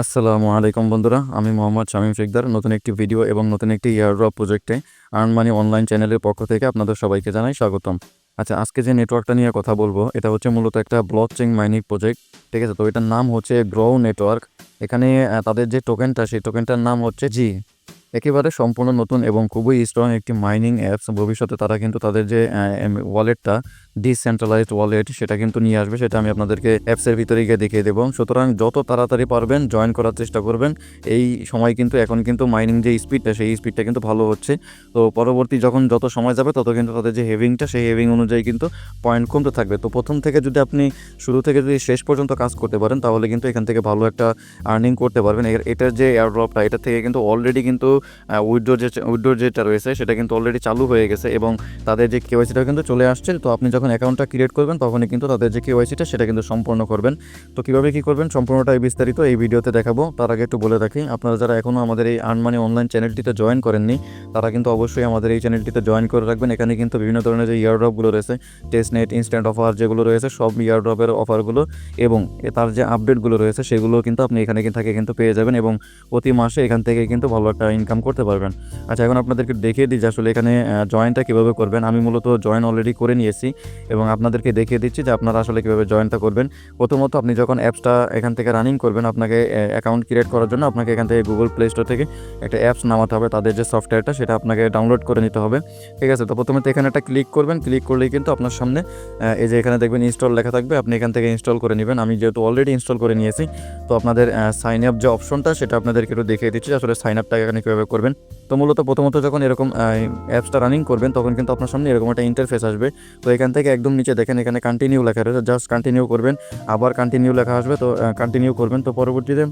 আসসালামু আলাইকুম বন্ধুরা, আমি মোহাম্মদ শামীম শেখদার নতুন একটি ভিডিও এবং নতুন একটি এয়ারড্রপ প্রজেক্টে আর্ন মানি অনলাইন চ্যানেলের পক্ষ থেকে আপনাদের সবাইকে জানাই স্বাগতম। আচ্ছা, আজকে যে নেটওয়ার্কটা নিয়ে কথা বলবো এটা হচ্ছে মূলত একটা ব্লকচেইন মাইনিং প্রজেক্ট। ঠিক আছে, তো এটার নাম হচ্ছে গ্রো নেটওয়ার্ক। এখানে তাদের যে টোকেনটা সেই টোকেনটার নাম হচ্ছে জি। একেবারে সম্পূর্ণ নতুন এবং খুবই স্ট্রং একটি মাইনিং অ্যাপস। ভবিষ্যতে তারা কিন্তু তাদের যে ওয়ালেটটা ডিসেন্ট্রালাইজড ওয়ালেট সেটা কিন্তু নিয়ে আসবে, সেটা আমি আপনাদেরকে অ্যাপসের ভিতরে গিয়ে দেখিয়ে দেবো। সুতরাং যত তাড়াতাড়ি পারবেন জয়েন করার চেষ্টা করবেন। এই সময় কিন্তু এখন কিন্তু মাইনিং যে স্পিডটা সেই স্পিডটা কিন্তু ভালো হচ্ছে। তো পরবর্তী যত সময় যাবে তত কিন্তু তাদের যে হেভিংটা সেই হেভিং অনুযায়ী কিন্তু পয়েন্ট কমতে থাকবে। তো প্রথম থেকে যদি আপনি শুরু থেকে যদি শেষ পর্যন্ত কাজ করতে পারেন তাহলে কিন্তু এখান থেকে ভালো একটা আর্নিং করতে পারবেন। এটার যে এয়ারড্রপটা এটা থেকে কিন্তু অলরেডি কিন্তু উইথড্র যেটা রয়েছে সেটা কিন্তু অলরেডি চালু হয়ে গেছে এবং তাদের যে কেওয়াইসিটা কিন্তু চলে আসছে। তো আপনি যখন অ্যাকাউন্টটা ক্রিয়েট করবেন তখনই কিন্তু তাদের যে কেওয়াইসিটা সেটা কিন্তু সম্পূর্ণ করবেন। তো কীভাবে কী করবেন সম্পূর্ণটাই বিস্তারিত এই ভিডিওতে দেখাবো। তার আগে একটু বলে রাখি, আপনারা যারা এখনও আমাদের এই আর্ন মানি অনলাইন চ্যানেলটিতে জয়েন করেননি তারা কিন্তু অবশ্যই আমাদের এই চ্যানেলটিতে জয়েন করে রাখবেন। এখানে কিন্তু বিভিন্ন ধরনের যে ইয়ারড্রপগুলো রয়েছে, টেস্টনেট, ইনস্ট্যান্ট অফার যেগুলো রয়েছে সব ইয়ারড্রপের অফারগুলো এবং তার যে আপডেটগুলো রয়েছে সেগুলো কিন্তু আপনি এখানে থেকে কিন্তু পেয়ে যাবেন এবং প্রতি মাসে এখান থেকে কিন্তু ভালো একটা ইনকাম করতে পারবেন। আচ্ছা, এখন আপনাদেরকে দেখিয়ে দিই যে আসলে এখানে জয়েনটা কীভাবে করবেন। আমি মূলত জয়েন অলরেডি করে নিয়েছি এবং আপনাদেরকে দেখিয়ে দিচ্ছি যে আপনারা আসলে কীভাবে জয়েনটা করবেন। প্রথমত আপনি যখন অ্যাপসটা এখান থেকে রানিং করবেন আপনাকে অ্যাকাউন্ট ক্রিয়েট করার জন্য আপনাকে এখান থেকে গুগল প্লে স্টোর থেকে একটা অ্যাপস নামাতে হবে। তাদের যে সফটওয়্যারটা সেটা আপনাকে ডাউনলোড করে নিতে হবে। ঠিক আছে, তো প্রথমে তো এখানে একটা ক্লিক করবেন। ক্লিক করলেই কিন্তু আপনার সামনে এই যে এখানে দেখবেন ইনস্টল লেখা থাকবে, আপনি এখান থেকে ইনস্টল করে নেবেন। আমি যেহেতু অলরেডি ইনস্টল করে নিয়েছি তো আপনাদের সাইন আপ যে অপশনটা সেটা আপনাদেরকে একটু দেখিয়ে দিচ্ছি আসলে সাইন আপটা এখানে কীভাবে করবেন। তো মূলত প্রথমত যখন এরকম অ্যাপসটা রানিং করবেন তখন কিন্তু আপনার সামনে এরকম একটা ইন্টারফেস আসবে। তো এখান থেকে একদম নিচে দেখেন এখানে কন্টিনিউ লেখা রয়েছে, জাস্ট কন্টিনিউ করবেন। আবার কন্টিনিউ লেখা আসবে, তো কন্টিনিউ করবেন। তো পরবর্তীতে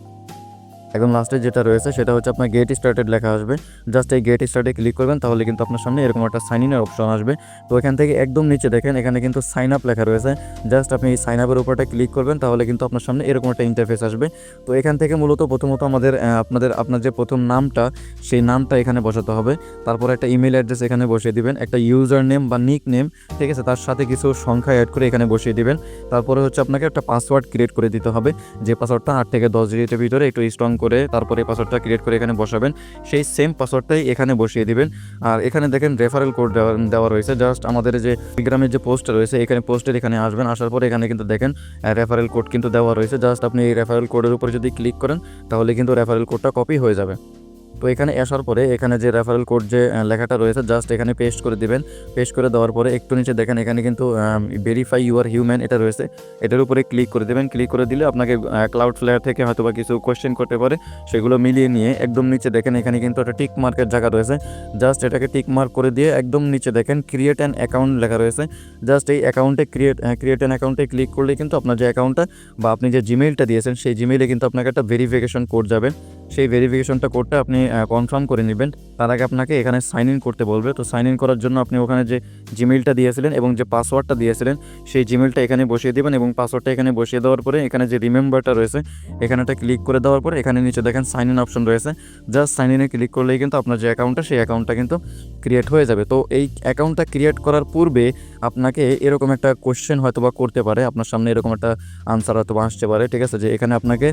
একদম লাস্টে যেটা রয়েছে সেটা হচ্ছে আপনার গেট স্টার্টেড লেখা আসবে। জাস্ট এই গেট স্টার্টে ক্লিক করবেন তাহলে কিন্তু আপনার সামনে এরকম একটা সাইন ইনের অপশন আসবে। তো এখান থেকে একদম নিচে দেখেন এখানে কিন্তু সাইন আপ লেখা রয়েছে। জাস্ট আপনি এই সাইন আপের উপরটা ক্লিক করবেন তাহলে কিন্তু আপনার সামনে এরকম একটা ইন্টারফেস আসবে। তো এখান থেকে মূলত প্রথমত আমাদের আপনার যে প্রথম নামটা সেই নামটা এখানে বসাতে হবে। তারপর একটা ইমেল অ্যাড্রেস এখানে বসিয়ে দিবেন, একটা ইউজার নেম বা নিক নেম, ঠিক আছে, তার সাথে কিছু সংখ্যা অ্যাড করে এখানে বসিয়ে দিবেন। তারপরে হচ্ছে আপনাকে একটা পাসওয়ার্ড ক্রিয়েট করে দিতে হবে, যে পাসওয়ার্ডটা 8 থেকে 10 ডিজিটের ভিতরে একটু স্ট্রং করে তারপরে পাসওয়ার্ডটা ক্রিয়েট করে এখানে বসাবেন। সেই সেম পাসওয়ার্ডটাই এখানে বসিয়ে দিবেন। আর এখানে দেখেন রেফারেল কোড দেওয়া রয়েছে। জাস্ট আমাদের যে টেলিগ্রামের যে পোস্ট রয়েছে এখানে পোস্টের এখানে আসবেন, আসার পরে এখানে কিন্তু দেখেন রেফারেল কোড কিন্তু দেওয়া রয়েছে। জাস্ট আপনি এই রেফারেল কোডের উপরে যদি ক্লিক করেন তাহলে কিন্তু রেফারেল কোডটা কপি হয়ে যাবে। তো এখানে আসার পরে এখানে যে রেফারেল কোড যে লেখাটা রয়েছে জাস্ট এখানে পেস্ট করে দিবেন। পেস্ট করে দেওয়ার পরে একটু নিচে দেখেন এখানে কিন্তু ভেরিফাই ইউর হিউম্যান এটা রয়েছে, এটার উপরে ক্লিক করে দেবেন। ক্লিক করে দিলে আপনাকে ক্লাউড ফ্লেয়ার থেকে হয়তো বা কিছু কোয়েশ্চেন করতে পারে, সেগুলো মিলিয়ে নিয়ে একদম নিচে দেখেন এখানে কিন্তু একটা টিক মার্কের জায়গা রয়েছে। জাস্ট এটাকে টিক মার্ক করে দিয়ে একদম নিচে দেখেন ক্রিয়েট অ্যান অ্যাকাউন্ট লেখা রয়েছে। জাস্ট এই অ্যাকাউন্টে ক্রিয়েট অ্যান অ্যাকাউন্টে ক্লিক করলে কিন্তু আপনার যে অ্যাকাউন্টটা বা আপনি যে জিমেইলটা দিয়েছেন সেই জিমেইলে কিন্তু আপনাকে একটা ভেরিফিকেশন কোড যাবে। সেই ভেরিফিকেশনটা কোডটা আপনি কনফার্ম করে নেবেন। তার আগে আপনাকে এখানে সাইন ইন করতে বলবে। তো সাইন ইন করার জন্য আপনি ওখানে যে জিমেইলটা দিয়েছিলেন এবং যে পাসওয়ার্ডটা দিয়েছিলেন সেই জিমেইলটা এখানে বসিয়ে দেবেন এবং পাসওয়ার্ডটা এখানে বসিয়ে দেওয়ার পরে এখানে যে রিমেম্বারটা রয়েছে এখানেটা ক্লিক করে দেওয়ার পরে এখানে নিচে দেখেন সাইন ইন অপশন রয়েছে। জাস্ট সাইন ইনে ক্লিক করলেই কিন্তু আপনার যে অ্যাকাউন্টটা সেই অ্যাকাউন্টটা কিন্তু ক্রিয়েট হয়ে যাবে। তো এই অ্যাকাউন্টটা ক্রিয়েট করার পূর্বে আপনাকে এরকম একটা কোশ্চেন হয়তো বা করতে পারে, আপনার সামনে এরকম একটা আনসার হয়তো আসতে পারে। ঠিক আছে, যে এখানে আপনাকে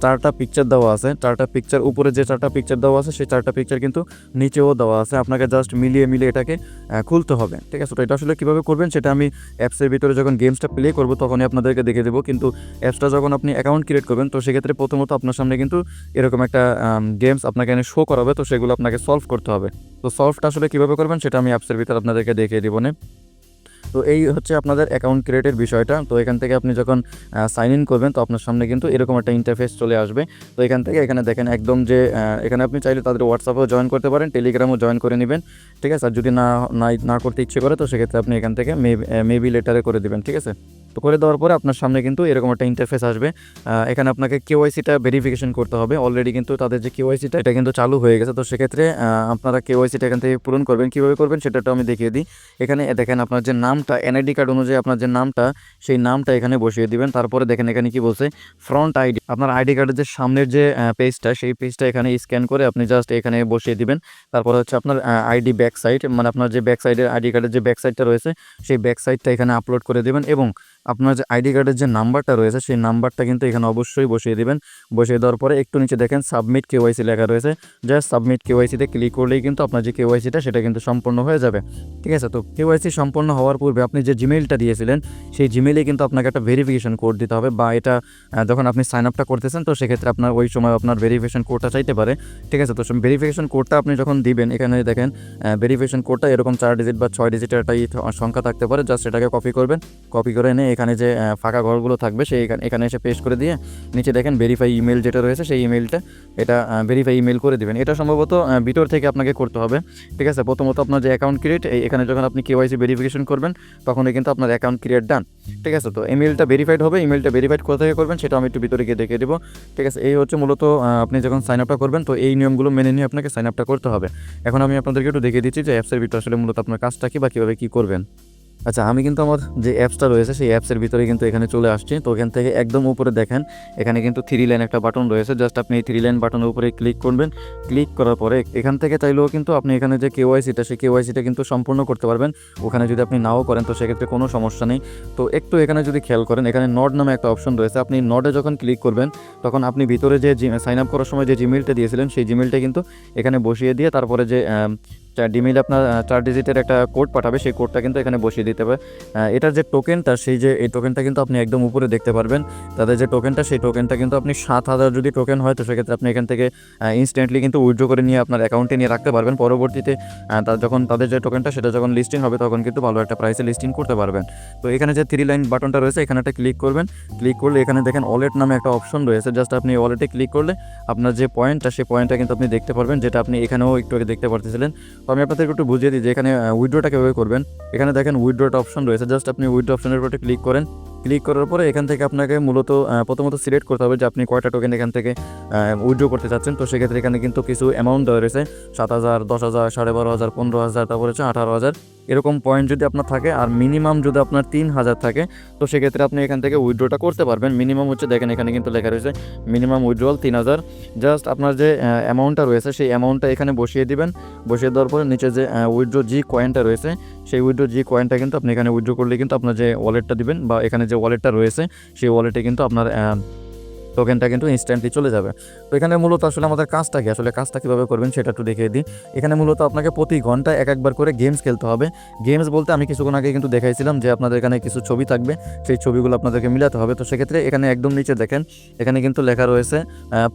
4টা পিকচার দেওয়া আছে। 4টা পিকচার উপরে যে 4টা পিকচার দেওয়া আছে সেই 4টা পিকচার কিন্তু নিচেও দেওয়া আছে। আপনাকে জাস্ট মিলিয়ে এটাকে খুলতে হবে। ঠিক আছে, তো এটা আসলে কীভাবে করবেন সেটা আমি অ্যাপসের ভিতরে যখন গেমসটা প্লে করবো তখনই আপনাদেরকে দেখে দেবো। কিন্তু অ্যাপসটা যখন আপনি অ্যাকাউন্ট ক্রিয়েট করবেন তো সেক্ষেত্রে প্রথমত আপনার সামনে কিন্তু এরকম একটা গেমস আপনাকে এনে শো করাবে। তো সেগুলো আপনাকে সলভ করতে হবে। তো সলভটা আসলে কীভাবে করবেন সেটা আমি অ্যাপসের ভিতরে আপনাদেরকে দেখিয়ে দেবো না। তো এই হচ্ছে আপনাদের অ্যাকাউন্ট ক্রিয়েটের বিষয়টা। তো এখান থেকে আপনি যখন সাইন ইন করবেন তো আপনার সামনে কিন্তু এরকম একটা ইন্টারফেস চলে আসবে। তো এখান থেকে এখানে দেখেন একদম যে এখানে আপনি চাইলে তাদের হোয়াটসঅ্যাপেও জয়েন করতে পারেন, টেলিগ্রামও জয়েন করে নেবেন। ঠিক আছে, আর যদি না করতে ইচ্ছে করে তো সেক্ষেত্রে আপনি এখান থেকে মেবি লেটারে করে দেবেন। ঠিক আছে, তো করে দেওয়ার পরে আপনার সামনে কিন্তু এরকম একটা ইন্টারফেস আসবে। এখানে আপনাকে কেওয়াইসিটা ভেরিফিকেশন করতে হবে। অলরেডি কিন্তু তাদের যে কেওয়াইসিটা এটা কিন্তু চালু হয়ে গেছে। তো সেক্ষেত্রে আপনারা কেওয়াইসিটা এখান থেকে পূরণ করবেন। কীভাবে করবেন সেটাও আমি দেখিয়ে দিই। এখানে দেখেন আপনার যে নামটা এনআইডি কার্ড অনুযায়ী আপনার যে নামটা সেই নামটা এখানে বসিয়ে দিবেন। তারপরে দেখেন এখানে কি বলছে, ফ্রন্ট আইডি, আপনার আইডি কার্ডের যে সামনের যে পেজটা সেই পেজটা এখানে স্ক্যান করে আপনি জাস্ট এখানে বসিয়ে দিবেন। তারপরে হচ্ছে আপনার আইডি ব্যাক সাইড, মানে আপনার যে ব্যাক সাইডের আইডি কার্ডের যে ব্যাক সাইডটা রয়েছে সেই ব্যাক সাইডটা এখানে আপলোড করে দেবেন এবং আপনার যে আইডি কার্ডের যে নাম্বারটা রয়েছে সেই নাম্বারটা কিন্তু এখানে অবশ্যই বসিয়ে দিবেন। বসিয়ে দেওয়ার পরে একটু নিচে দেখেন সাবমিট কেওয়াইসি লেখা রয়েছে, জাস্ট সাবমিট কেওয়াইসিতে ক্লিক করলেই কিন্তু আপনার যে কেওয়াইসিটা সেটা কিন্তু সম্পূর্ণ হয়ে যাবে। ঠিক আছে, তো কেওয়াইসি সম্পন্ন হওয়ার পূর্বে আপনি যে জিমেইলটা দিয়েছিলেন সেই জিমেইলে কিন্তু আপনাকে একটা ভেরিফিকেশন কোড দিতে হবে, বা এটা যখন আপনি সাইন আপটা করতেছেন তো সেক্ষেত্রে আপনার ওই সময় আপনার ভেরিফিকেশন কোডটা চাইতে পারে। ঠিক আছে, তো ভেরিফিকেশন কোডটা আপনি যখন দিবেন এখানে দেখেন ভেরিফিকেশন কোডটা এরকম 4 ডিজিট বা 6 ডিজিটের একটা সংখ্যা থাকতে পারে। জাস্ট এটাকে কপি করবেন, কপি করে এনে এখানে যে ফাঁকা ঘরগুলো থাকবে সেই এখানে এসে পেস্ট করে দিয়ে নিচে দেখেন ভেরিফাই ইমেল যেটা রয়েছে সেই ইমেলটা এটা ভেরিফাই ইমেল করে দিবেন। এটা সম্ভবত ভিতর থেকে আপনাকে করতে হবে। ঠিক আছে, প্রথমত আপনার যে অ্যাকাউন্ট ক্রিয়েট, এখানে যখন আপনি কেওয়াইসি ভেরিফিকেশন করবেন তখনই কিন্তু আপনার অ্যাকাউন্ট ক্রিয়েট ডান। ঠিক আছে, তো ইমেলটা ভেরিফাইড হবে। ইমেলটা ভেরিফাইড কোথা থেকে করবেন সেটা আমি একটু ভিতরে গিয়ে দেখিয়ে দেবো। ঠিক আছে, এই হচ্ছে মূলত আপনি যখন সাইন আপটা করবেন তো এই নিয়মগুলো মেনে নিয়ে আপনাকে সাইন আপটা করতে হবে। এখন আমি আপনাদেরকে একটু দেখিয়ে দিচ্ছি যে অ্যাপসের ভিতরে আসলে মূলত আপনার কাজটা কি বা কীভাবে কী করবেন। আচ্ছা, আমি কিন্তু আমার যে অ্যাপসটা রয়েছে সেই অ্যাপসের ভিতরে কিন্তু এখানে চলে আসছি। তো এখান থেকে একদম উপরে দেখেন এখানে কিন্তু 3 লাইন একটা বাটন রয়েছে, জাস্ট আপনি এই 3 লাইন বাটনের উপরে ক্লিক করবেন। ক্লিক করার পরে এখান থেকে চাইলেও কিন্তু আপনি এখানে যে কেওয়াইসিটা সেই কেওয়াইসিটা কিন্তু সম্পূর্ণ করতে পারবেন। ওখানে যদি আপনি নাও করেন তো সেক্ষেত্রে কোনো সমস্যা নেই। তো একটু এখানে যদি খেয়াল করেন এখানে নড নামে একটা অপশন রয়েছে, আপনি নডে যখন ক্লিক করবেন তখন আপনি ভিতরে যে সাইন আপ করার সময় যে জিমেইলটা দিয়েছিলেন সেই জিমেইলটা কিন্তু এখানে বসিয়ে দিয়ে তারপরে যে জিমেইলে আপনার 4 ডিজিটের একটা কোড পাঠাবে সেই কোডটা কিন্তু এখানে বসিয়ে দিতে হবে। এটার যে টোকেনটা সেই যে এই টোকেনটা কিন্তু আপনি একদম উপরে দেখতে পারবেন। তাদের যে টোকেনটা সেই টোকেনটা কিন্তু আপনি 7,000 যদি টোকেন হয় তো সেক্ষেত্রে আপনি এখান থেকে ইনস্ট্যান্টলি কিন্তু উইথড্র করে নিয়ে আপনার অ্যাকাউন্টে নিয়ে রাখতে পারবেন। পরবর্তীতে যখন তাদের যে টোকেনটা সেটা যখন লিস্টিং হবে তখন কিন্তু ভালো একটা প্রাইসে লিস্টিং করতে পারবেন। তো এখানে যে 3 লাইন বাটনটা রয়েছে এখানে একটা ক্লিক করবেন। ক্লিক করলে এখানে দেখেন ওয়ালেট নামে একটা অপশন রয়েছে, জাস্ট আপনি ওয়ালেটে ক্লিক করলে আপনার যে পয়েন্টটা সেই পয়েন্টটা কিন্তু আপনি দেখতে পারবেন, যেটা আপনি এখানেও একটু আগে দেখতে পারতেছিলেন। তো আমি আপনাদেরকে একটু বুঝিয়ে দিই যে এখানে উইথড্রটা কীভাবে করবেন। এখানে দেখেন উইথড্রটা অপশন রয়েছে, জাস্ট আপনি উইথড্র অপশনের উপরে ক্লিক করেন। ক্লিক করার পরে এখান থেকে আপনাকে মূলত প্রথমত সিলেক্ট করতে হবে যে আপনি কয়টা টোকেন এখান থেকে উইথড্র করতে চাচ্ছেন। তো সেক্ষেত্রে এখানে কিন্তু কিছু অ্যামাউন্ট দেওয়া রয়েছে, 7,000, 10,000, 12,500, 15,000, তারপরে হচ্ছে 18,000 এরকম পয়েন্ট যদি আপনার থাকে আর মিনিমাম যদি আপনার 3,000 থাকে তো সেক্ষেত্রে আপনি এখান থেকে উইথড্রটা করতে পারবেন। মিনিমাম হচ্ছে দেখেন এখানে কিন্তু লেখা রয়েছে মিনিমাম উইথড্রল 3,000। জাস্ট আপনার যে অ্যামাউন্টটা রয়েছে সেই অ্যামাউন্টটা এখানে বসিয়ে দিবেন। বসিয়ে দেওয়ার পরে নিচে যে উইথড্র জি কয়েনটা রয়েছে সেই উইথড্র জি কয়েনটা কিন্তু আপনি এখানে উইথড্র করলে কিন্তু আপনার যে ওয়ালেটটা দিবেন বা এখানে যে ওয়ালেটটা রয়েছে সেই ওয়ালেটে কিন্তু আপনার টোকেনটা কিন্তু ইনস্ট্যান্টলি চলে যাবে। তো এখানে মূলত আসলে আমাদের কাজটা কি, আসলে কাজটা কীভাবে করবেন সেটা একটু দেখিয়ে দিই। এখানে মূলত আপনাকে প্রতি ঘন্টায় একবার করে গেমস খেলতে হবে। গেমস বলতে আমি কিছুক্ষণ আগে কিন্তু দেখাইছিলাম যে আপনাদের এখানে কিছু ছবি থাকবে, সেই ছবিগুলো আপনাদেরকে মিলাতে হবে। তো সেক্ষেত্রে এখানে একদম নিচে দেখেন এখানে কিন্তু লেখা রয়েছে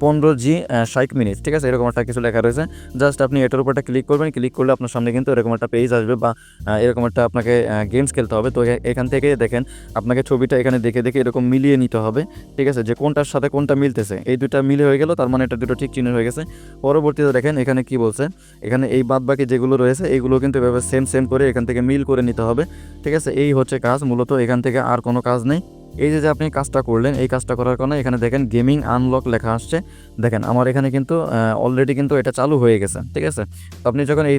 15G 60 মিনিট। ঠিক আছে, এরকম একটা কিছু লেখা রয়েছে। জাস্ট আপনি এটার উপরটা ক্লিক করবেন। ক্লিক করলে আপনার সামনে কিন্তু এরকম একটা পেজ আসবে বা এরকম একটা আপনাকে গেমস খেলতে হবে। তো এখান থেকে দেখেন আপনাকে ছবিটা এখানে দেখে দেখে এরকম মিলিয়ে নিতে হবে। ঠিক আছে, যে কোনটার সাথে কোনটা মিলতেছে, এই দুইটা মিলে হয়ে গেল, তার মানে এটা দুটো ঠিক চিহ্ন হয়ে গেছে। পরবর্তীতে দেখেন এখানে কি বলছে, এখানে এই বাদ বাকি যেগুলো রয়েছে এইগুলো কিন্তু এভাবে সেম করে এখান থেকে মিল করে নিতে হবে। ঠিক আছে, এই হচ্ছে কাজ মূলত, এখান থেকে আর কোনো কাজ নেই। এই যে আপনি কাজটা করলেন এই কাজটা করার কারণে এখানে দেখেন গেমিং আনলক লেখা আসছে। দেখেন আমার এখানে কিন্তু অলরেডি কিন্তু এটা চালু হয়ে গেছে। ঠিক আছে, তো আপনি যখন এই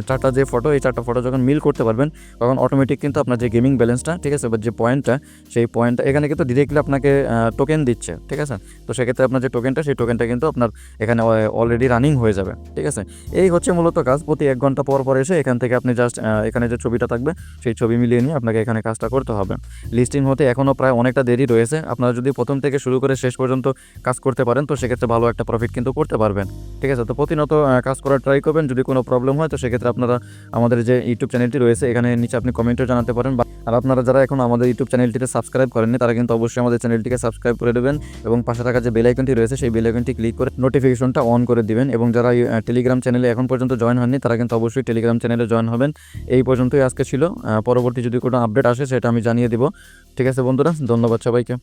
4টা যে ফটো এই 4টা ফটো যখন মিল করতে পারবেন তখন অটোমেটিক কিন্তু আপনার যে গেমিং ব্যালেন্সটা, ঠিক আছে, বা যে পয়েন্টটা সেই পয়েন্টটা এখানে কিন্তু ডিরেক্টলি আপনাকে টোকেন দিচ্ছে। ঠিক আছে, তো সেক্ষেত্রে আপনার যে টোকেনটা সেই টোকেনটা কিন্তু আপনার এখানে অলরেডি রানিং হয়ে যাবে। ঠিক আছে, এই হচ্ছে মূলত কাজ। প্রতি 1 ঘন্টা পর এসে এখান থেকে আপনি জাস্ট এখানে যে ছবিটা থাকবে সেই ছবি মিলিয়ে নিয়ে আপনাকে এখানে কাজটা করতে হবে। লিস্টিং হতে এখনও প্রায় অনেকটা দেরি রয়েছে। আপনারা যদি প্রথম থেকে শুরু করে শেষ পর্যন্ত কাজ করতে পারেন তো সেক্ষেত্রে ভালো একটা প্রফিট কিন্তু করতে পারবেন। ঠিক আছে, তো প্রতিনিয়ত কাজ করার ট্রাই করবেন। যদি কোনো প্রবলেম হয় তো সেক্ষেত্রে আপনারা আমাদের যে ইউটিউব চ্যানেলটি রয়েছে এখানে নিচে আপনি কমেন্টও জানাতে পারেন। আর আপনারা যারা এখন আমাদের ইউটিউব চ্যানেলটিতে সাবস্ক্রাইব করেননি তারা কিন্তু অবশ্যই আমাদের চ্যানেলটিকে সাবস্ক্রাইব করে দেবেন এবং পাশে থাকা যে বেল আইকনটি রয়েছে সেই বেল আইকনটি ক্লিক করে নোটিফিকেশনটা অন করে দিবেন। এবং যারা টেলিগ্রাম চ্যানেলে এখন পর্যন্ত জয়েন হননি তারা কিন্তু অবশ্যই টেলিগ্রাম চ্যানেলে জয়েন হবেন। এই পর্যন্তই আজকে ছিল, পরবর্তী যদি কোনো আপডেট আসে সেটা আমি জানিয়ে দিব। ঠিক আছে বন্ধুরা, ধন্যবাদ সবাইকে।